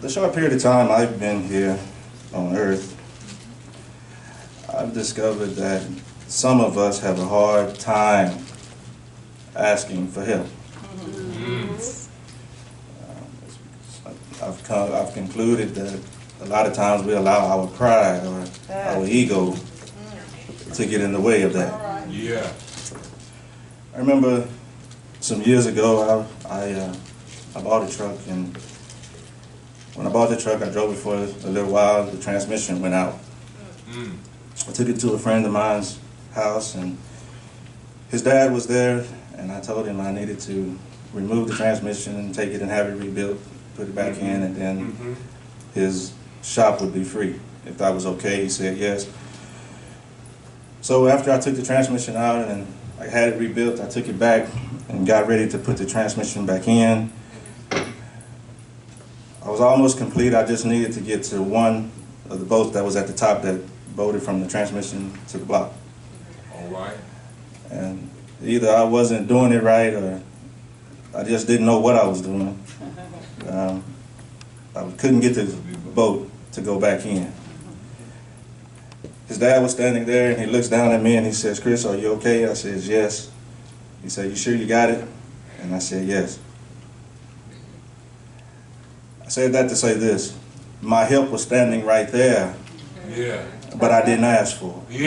The short period of time I've been here on earth, I've discovered that some of us have a hard time asking for help. I've concluded that a lot of times we allow our pride or our ego to get in the way of that. Yeah. I remember some years ago, I bought a truck, and when I bought the truck, I drove it for a little while. The transmission went out. I took it to a friend of mine's house, and his dad was there, and I told him I needed to remove the transmission and take it and have it rebuilt, put it back in, and then his shop would be free. If that was okay, he said yes. So after I took the transmission out and I had it rebuilt, I took it back and got ready to put the transmission back in. I was almost complete. I just needed to get to one of the bolts that was at the top that bolted from the transmission to the block. All right. And either I wasn't doing it right or I just didn't know what I was doing. I couldn't get the bolt to go back in. His dad was standing there, and he looks down at me and he says, "Chris, are you okay?" I said, "Yes." He said, "You sure you got it?" And I said, "Yes." I said that to say this: my help was standing right there, but I didn't ask for it.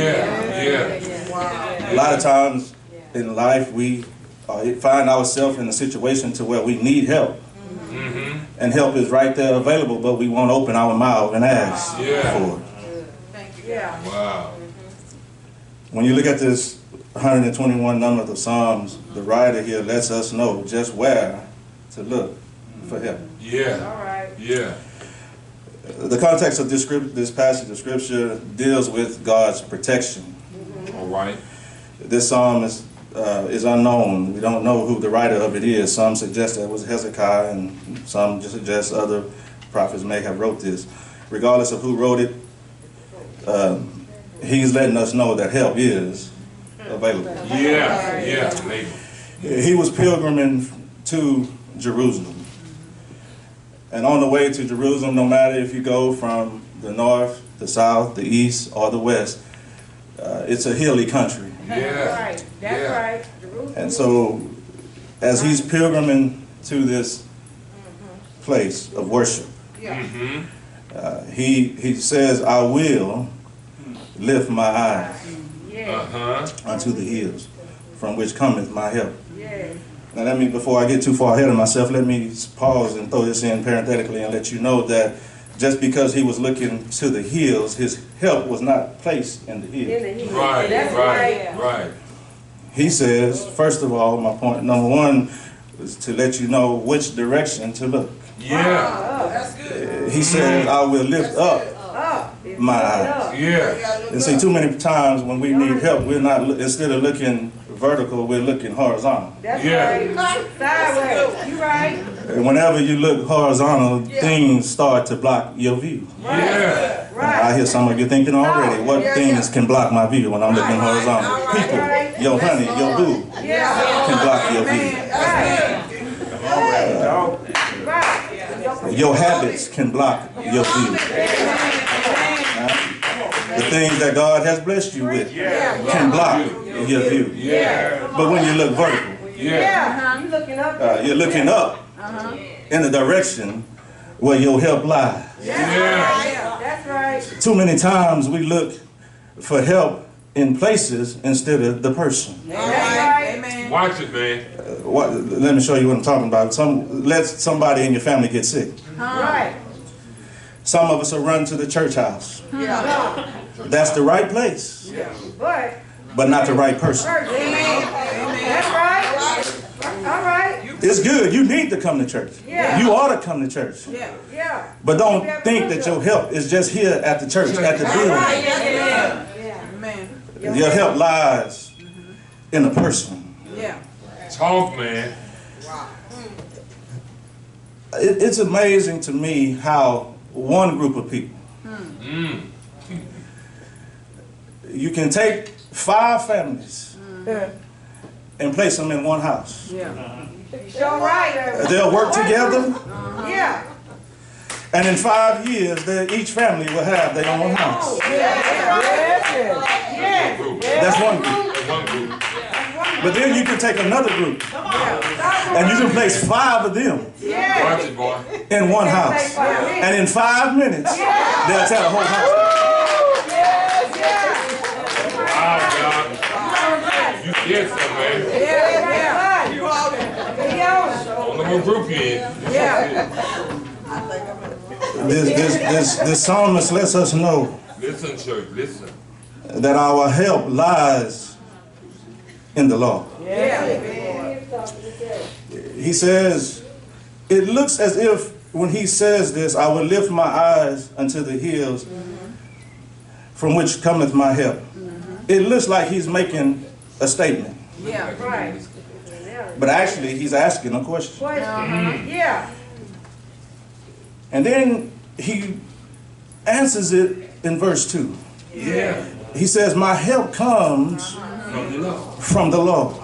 A lot of times in life we find ourselves in a situation to where we need help, and help is right there available, but we won't open our mouth and ask for it. Wow. When you look at this 121 number of the Psalms, the writer here lets us know just where to look for help. Yeah. The context of this passage of Scripture deals with God's protection. All right. This psalm is unknown. We don't know who the writer of it is. Some suggest that it was Hezekiah, and some just suggest other prophets may have wrote this. Regardless of who wrote it, he's letting us know that help is available. He was pilgriming to Jerusalem. And on the way to Jerusalem, no matter if you go from the north, the south, the east, or the west, it's a hilly country. That's right. And so, as he's pilgriming to this place of worship, he says, "I will lift my eyes unto the hills, from which cometh my help." Now before I get too far ahead of myself, let me pause and throw this in parenthetically and let you know that just because he was looking to the hills, his help was not placed in the hills. Right. He says, first of all, my point number one is to let you know which direction to look. That's good. He says, "I will lift up my eyes." And see, too many times when we need help, we're not, instead of looking vertical, we're looking horizontal. That's right. Sideways. You right. And whenever you look horizontal, things start to block your view. I hear some of you thinking already, what things can block my view when I'm looking horizontal? People, your honey, your boo can block your view. Your habits can block your view. The things that God has blessed you with can block your view. But when you look vertical, you're looking up in the direction where your help lies. That's right. Too many times we look for help in places instead of the person. Amen. Watch it, man. Let me show you what I'm talking about. Let somebody in your family get sick. Right. Some of us will run to the church house. That's the right place, but not the right person. That's right. All right. It's good. You need to come to church. You ought to come to church. But don't think that your help is just here at the church, at the building. Your help lies in a person. Talk, man. It's amazing to me how one group of people, you can take 5 families and place them in one house. Sure right. They'll work together. And in 5 years, each family will have their own house. That's one group. That's one group. But then you can take another group and you can place 5 of them Watch it, boy. in one house. And in 5 minutes, they'll tell the whole house. Wow, God. You did something, man. I don't know what group you in. This psalmist lets us know Listen, church, listen. that our help lies in the Lord. He says, it looks as if when he says this, I will lift my eyes unto the hills from which cometh my help. It looks like he's making a statement. But actually, he's asking a question. And then he answers it in verse 2. Yeah. He says, my help comes from the Lord,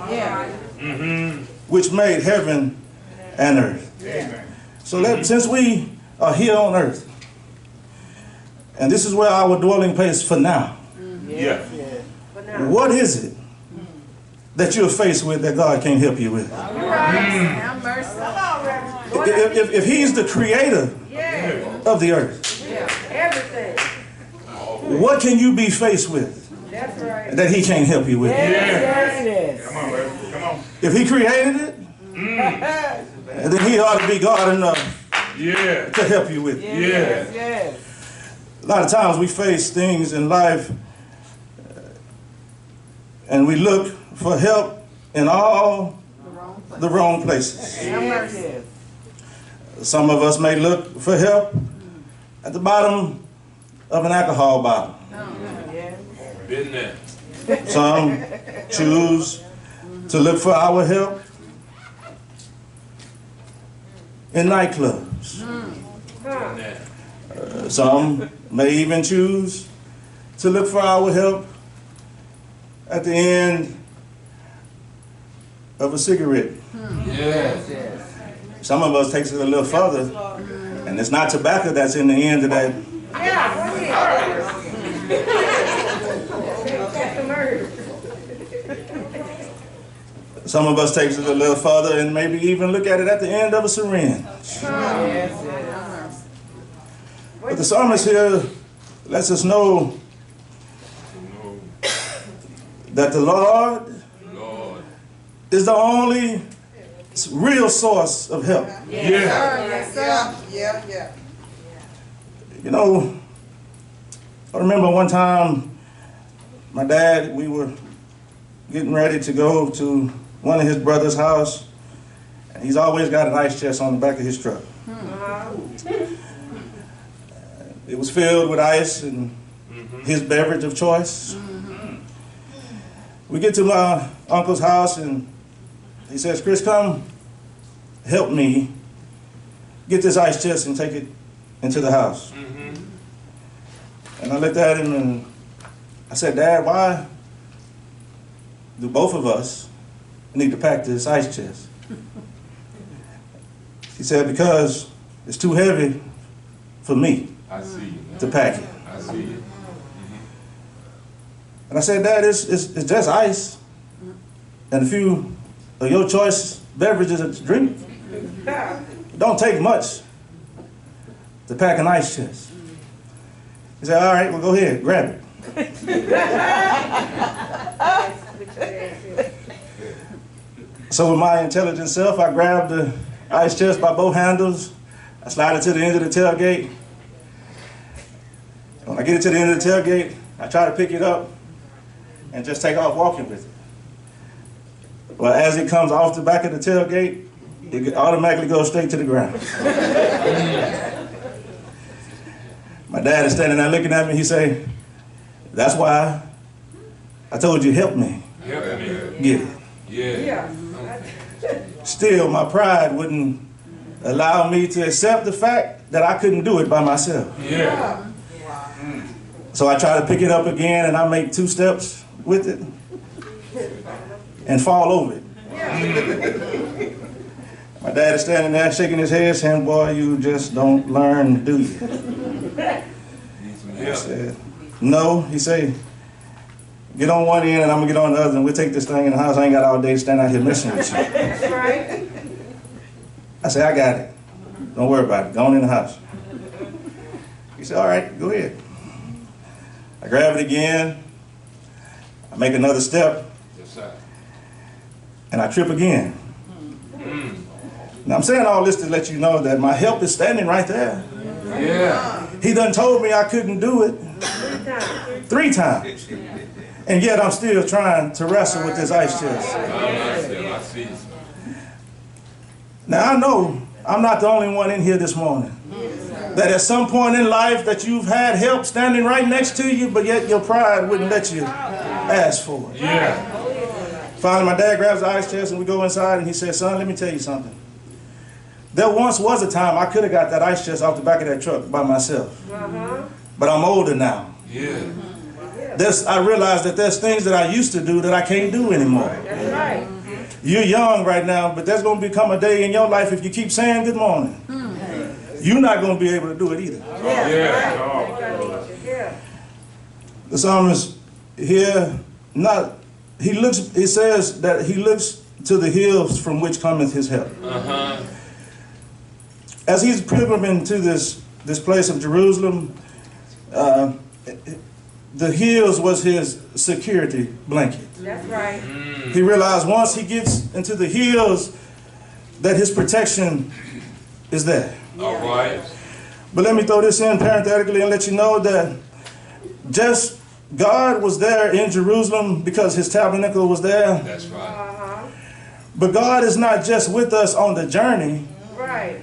which made heaven and earth. So since we are here on earth, and this is where our dwelling place for now, Yeah. what is it that you're faced with that God can't help you with? If he's the creator of the earth, what can you be faced with that he can't help you with? Come on, Reverend. Come on. If he created it, then he ought to be God enough Yeah. to help you with it. Yeah. A lot of times we face things in life and we look for help in all the wrong places. Some of us may look for help at the bottom of an alcohol bottle. Been there. Some choose to look for our help in nightclubs. Been there. Some may even choose to look for our help at the end of a cigarette. Yeah. Some of us takes it a little further, and it's not tobacco that's in the end of that. Some of us takes it a little further and maybe even look at it at the end of a syringe. But the psalmist here lets us know that the Lord is the only real source of help. Yeah. You know, I remember one time my dad, we were getting ready to go to one of his brother's house, and he's always got an ice chest on the back of his truck. It was filled with ice and his beverage of choice. We get to my uncle's house and he says, Chris, come help me get this ice chest and take it into the house. And I looked at him and I said, Dad, why do both of us need to pack this ice chest? He said, because it's too heavy for me I see you. to pack it. I see you. And I said, Dad, it's just ice and a few of your choice beverages to drink. It don't take much to pack an ice chest. He said, all right, well, go ahead, grab it. So with my intelligent self, I grabbed the ice chest by both handles. I slide it to the end of the tailgate. When I get it to the end of the tailgate, I try to pick it up and just take off walking with it. Well, as it comes off the back of the tailgate, it automatically goes straight to the ground. My dad is standing there looking at me. He say, that's why I told you help me Help me. get it. Yeah. Still, my pride wouldn't allow me to accept the fact that I couldn't do it by myself. Yeah. So I try to pick it up again and I make 2 steps with it and fall over it. My dad is standing there shaking his head saying, boy, you just don't learn, do you? I said, no. He said, get on one end and I'm going to get on the other and we'll take this thing in the house. I ain't got all day to stand out here messing with you. That's right. I said, I got it. Don't worry about it. Go on in the house. He said, all right, go ahead. I grab it again. I make another step. Yes, sir. And I trip again. Now I'm saying all this to let you know that my help is standing right there. Yeah. He done told me I couldn't do it 3 times. And yet I'm still trying to wrestle with this ice chest. I see. Now I know I'm not the only one in here this morning that at some point in life that you've had help standing right next to you, but yet your pride wouldn't let you ask for it. Yeah. Finally, my dad grabs the ice chest and we go inside and he says, son, let me tell you something. There once was a time I could have got that ice chest off the back of that truck by myself. But I'm older now. Yeah. I realize that there's things that I used to do that I can't do anymore. That's right. You're young right now, but there's going to become a day in your life if you keep saying good morning. You're not going to be able to do it either. Yeah. The psalmist here, he says that he looks to the hills from which cometh his help. As he's pilgriming to this place of Jerusalem, the hills was his security blanket. That's right. He realized once he gets into the hills that his protection is there. All right. But let me throw this in parenthetically and let you know that just God was there in Jerusalem because his tabernacle was there. That's right. But God is not just with us on the journey. Right.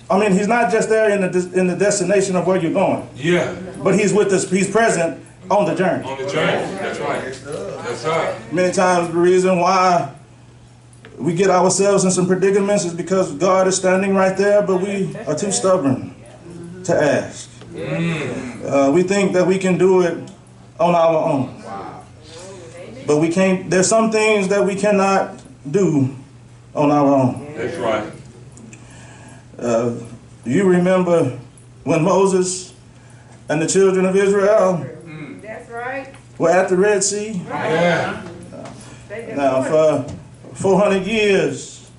I mean, he's not just there in the destination of where you're going. Yeah. But he's with us, he's present on the journey. On the journey. That's right. That's right. Many times the reason why we get ourselves in some predicaments is because God is standing right there, but we are too stubborn to ask. We think that we can do it on our own. But we can't, there's some things that we cannot do on our own. That's right. You remember when Moses and the children of Israel That's right. were at the Red Sea? Yeah. Now for 400 years,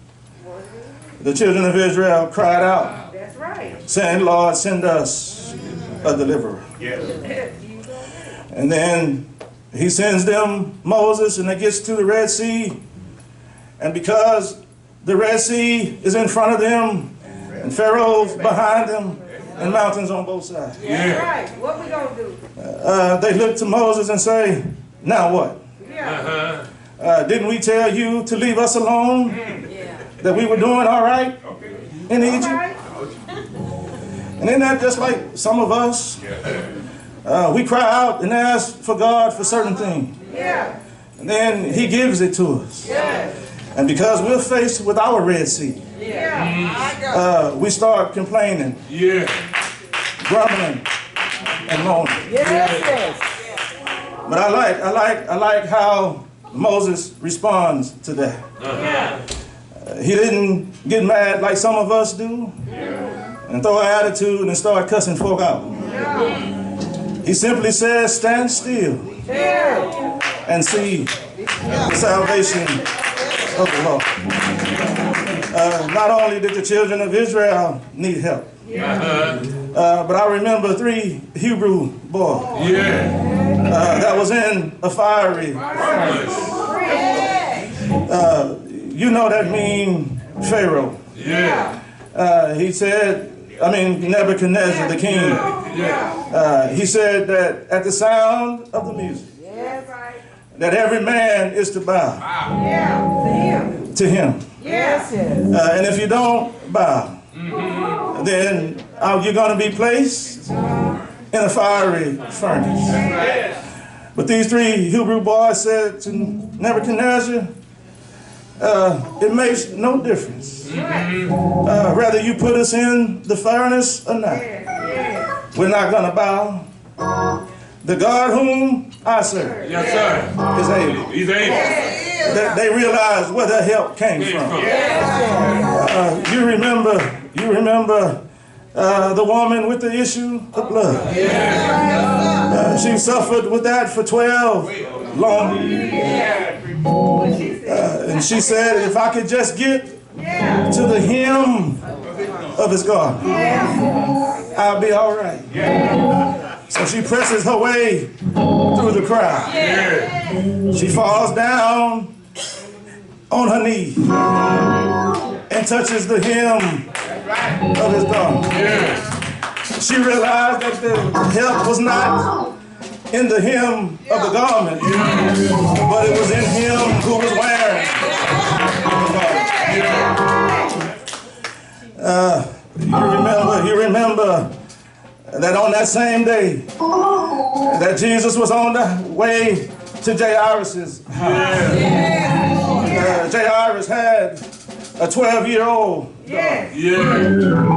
the children of Israel cried out, That's right. saying, Lord, send us a deliverer. And then he sends them Moses, and they gets to the Red Sea. And because the Red Sea is in front of them, and Pharaoh's behind them, and mountains on both sides. That's right. What we gonna do? They look to Moses and say, now what? Yeah. Didn't we tell you to leave us alone? That we were doing all right in Egypt? Right. And isn't that just like some of us? We cry out and ask for God for certain things. Yeah. And then he gives it to us. Yeah. And because we're faced with our Red Sea, Yeah. we start complaining, Yeah. grumbling, and moaning. Yes. But I like how Moses responds to that. Yeah. He didn't get mad like some of us do and throw an attitude and start cussing folk out. He simply says, stand still Yeah. and see the salvation of the Lord. Not only did the children of Israel need help, but I remember 3 Hebrew boys that was in a fiery furnace. You know that mean Pharaoh. He said, Nebuchadnezzar, the king. He said that at the sound of the music, that every man is to bow to him. And if you don't bow, then you're going to be placed in a fiery furnace. But these 3 Hebrew boys said to Nebuchadnezzar, it makes no difference. Whether you put us in the furnace or not, we're not going to bow. The God whom I serve Yes, sir. is able. He's able. they realized where their help came from. You remember the woman with the issue of blood. She suffered with that for 12 long years. And she said, if I could just get to the hem of his garment, I'll be all right. So she presses her way through the crowd. She falls down on her knee and touches the hem of his garment. She realized that the help was not in the hem of the garment, but it was in him who was wearing the garment. You remember that on that same day that Jesus was on the way to Jairus' house. Jairus had a 12-year-old daughter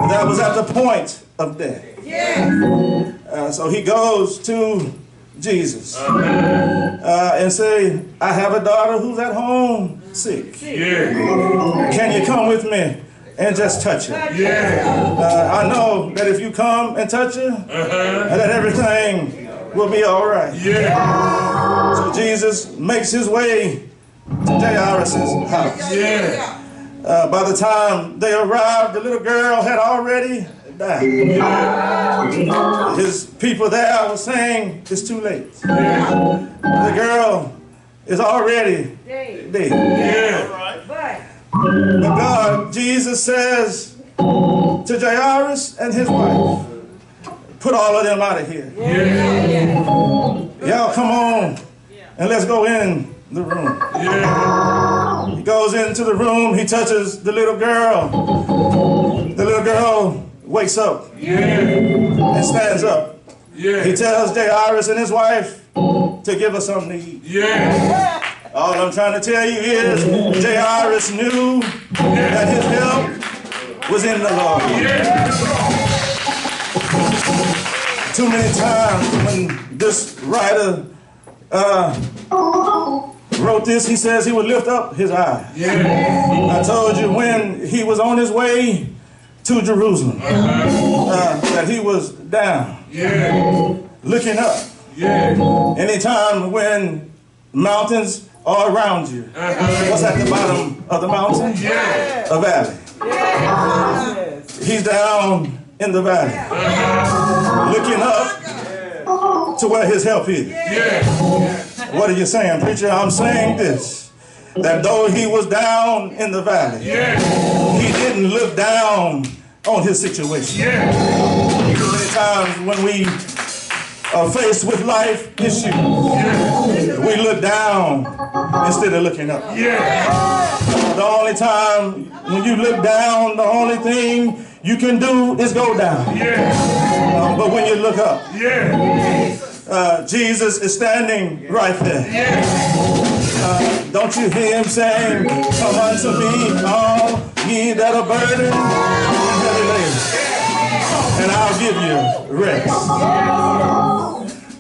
that was at the point of death. So he goes to Jesus and say, I have a daughter who's at home sick. Can you come with me and just touch her? I know that if you come and touch her, that everything will be all right. So Jesus makes his way to Jairus' house. By the time they arrived, the little girl had already died. His people there were saying, it's too late. The girl is already dead. But God, Jesus says to Jairus and his wife, put all of them out of here. Y'all come on and let's go in the room. He goes into the room, he touches the little girl. The little girl wakes up and stands up. He tells Jairus and his wife to give her something to eat. All I'm trying to tell you is Jairus knew that his help was in the Lord. Too many times when this writer wrote this, he says he would lift up his eyes. I told you when he was on his way to Jerusalem that he was down, looking up. Anytime when mountains are around you, what's at the bottom of the mountain? A valley. He's down in the valley, looking up to where his help is. What are you saying, preacher? I'm saying this, that though he was down in the valley, he didn't look down on his situation. Many times when we are faced with life issues, we look down instead of looking up. The only time when you look down, the only thing you can do is go down. But when you look up, Jesus is standing right there. Don't you hear him saying, come unto me, all ye that are burdened and heavy laden, and I'll give you rest.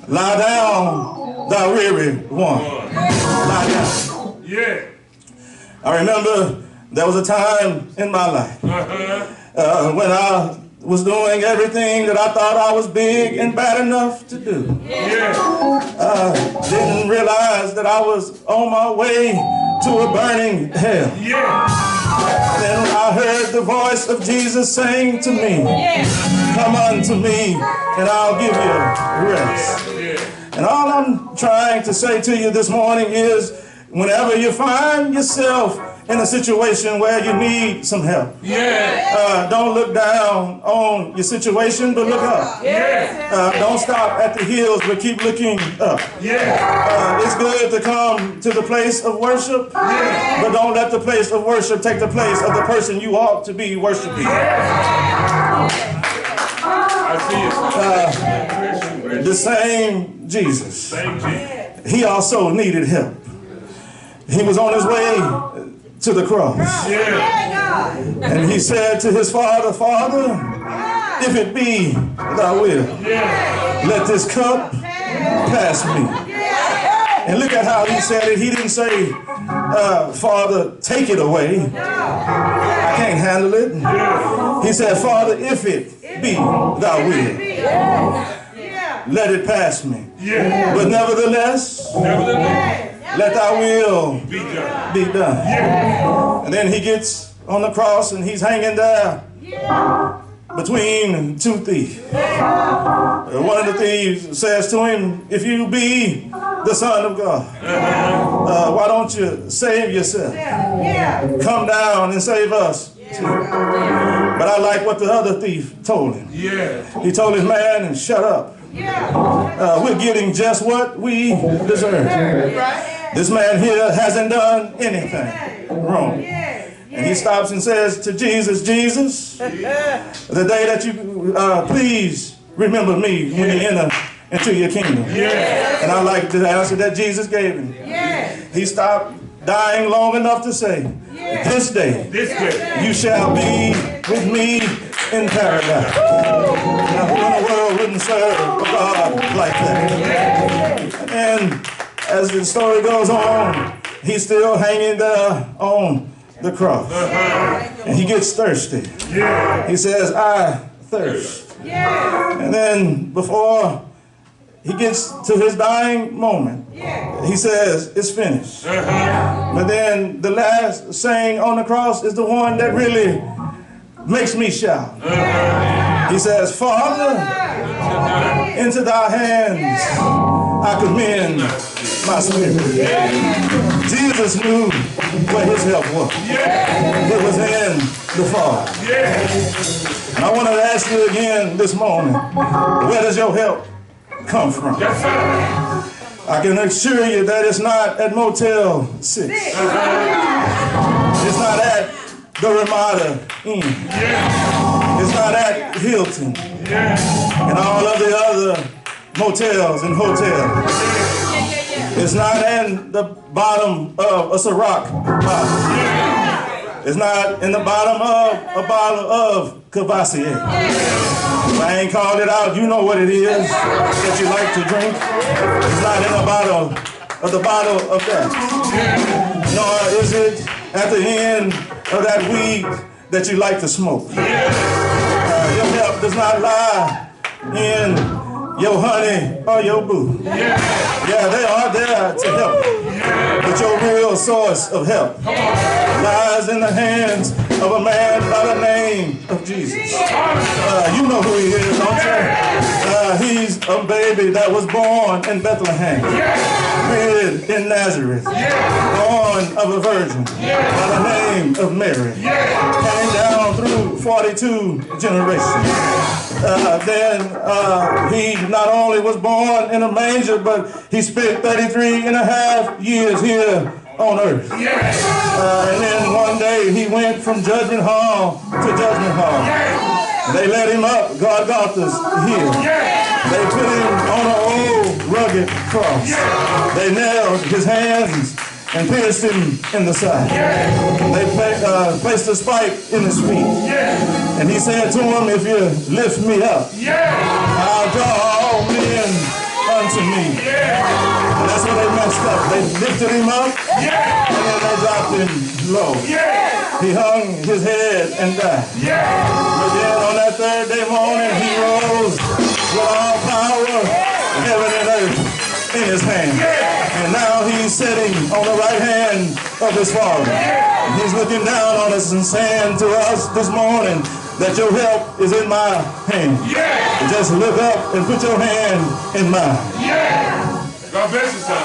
Lie down, thou weary one. Lie down. I remember there was a time in my life when I was doing everything that I thought I was big and bad enough to do. Didn't realize that I was on my way to a burning hell. Then I heard the voice of Jesus saying to me, come unto me and I'll give you rest. And all I'm trying to say to you this morning is, whenever you find yourself in a situation where you need some help, don't look down on your situation, but look up. Don't stop at the hills, but keep looking up. It's good to come to the place of worship, but don't let the place of worship take the place of the person you ought to be worshiping. The same Jesus, he also needed help. He was on his way to the cross. And he said to his father, Father, if it be thy will, let this cup pass me. And look at how he said it. He didn't say, Father, take it away. I can't handle it. He said, Father, if it be thy will, let it pass me. But nevertheless, let thy will be done. And then he gets on the cross and he's hanging there between two thieves. One of the thieves says to him, if you be the Son of God, why don't you save yourself? Come down and save us too. But I like what the other thief told him. He told his man, shut up. We're getting just what we deserve. This man here hasn't done anything wrong. And he stops and says to Jesus, Jesus, the day that you, please remember me when you enter into your kingdom. And I like the answer that Jesus gave him. He stopped dying long enough to say, this day you shall be with me in paradise. Now who in the world wouldn't serve a God like that? And as the story goes on, he's still hanging there on the cross. And he gets thirsty. He says, I thirst. And then before he gets to his dying moment, he says, it's finished. But then the last saying on the cross is the one that really makes me shout. He says, Father, into thy hands I commend my spirit. Jesus knew where his help was. It was in the Father. And I want to ask you again this morning, where does your help come from? I can assure you that it's not at Motel 6. It's not at the Ramada Inn. It's not at Hilton and all of the other motels and hotels. It's not in the bottom of a Ciroc bottle. It's not in the bottom of a bottle of Cavassier. If I ain't called it out, you know what it is that you like to drink. It's not in the bottle of that. Nor is it at the end of that weed that you like to smoke. Your help does not lie in your honey or your boo. Yeah, they are there to help you. But your real source of help lies in the hands of a man by the name of Jesus. You know who he is, don't you? He's a baby that was born in Bethlehem, reared in Nazareth, born of a virgin by the name of Mary, came down through 42 generations. Then he not only was born in a manger, but he spent 33 and a half years here on earth. And then one day he went from judgment hall to judgment hall. They let him up Golgotha's hill. They put him on an old rugged cross. They nailed his hands and pierced him in the side. They placed a spike in his feet. And he said to him, if you lift me up, I'll draw all men unto me. And that's when they messed up. They lifted him up, and then they dropped him low. He hung his head and died. But then on that third day morning, he rose with all power, heaven and earth, in his hand. And now he's sitting on the right hand of his Father. And he's looking down on us and saying to us this morning that your help is in my hand. Just look up and put your hand in mine. God bless you, son.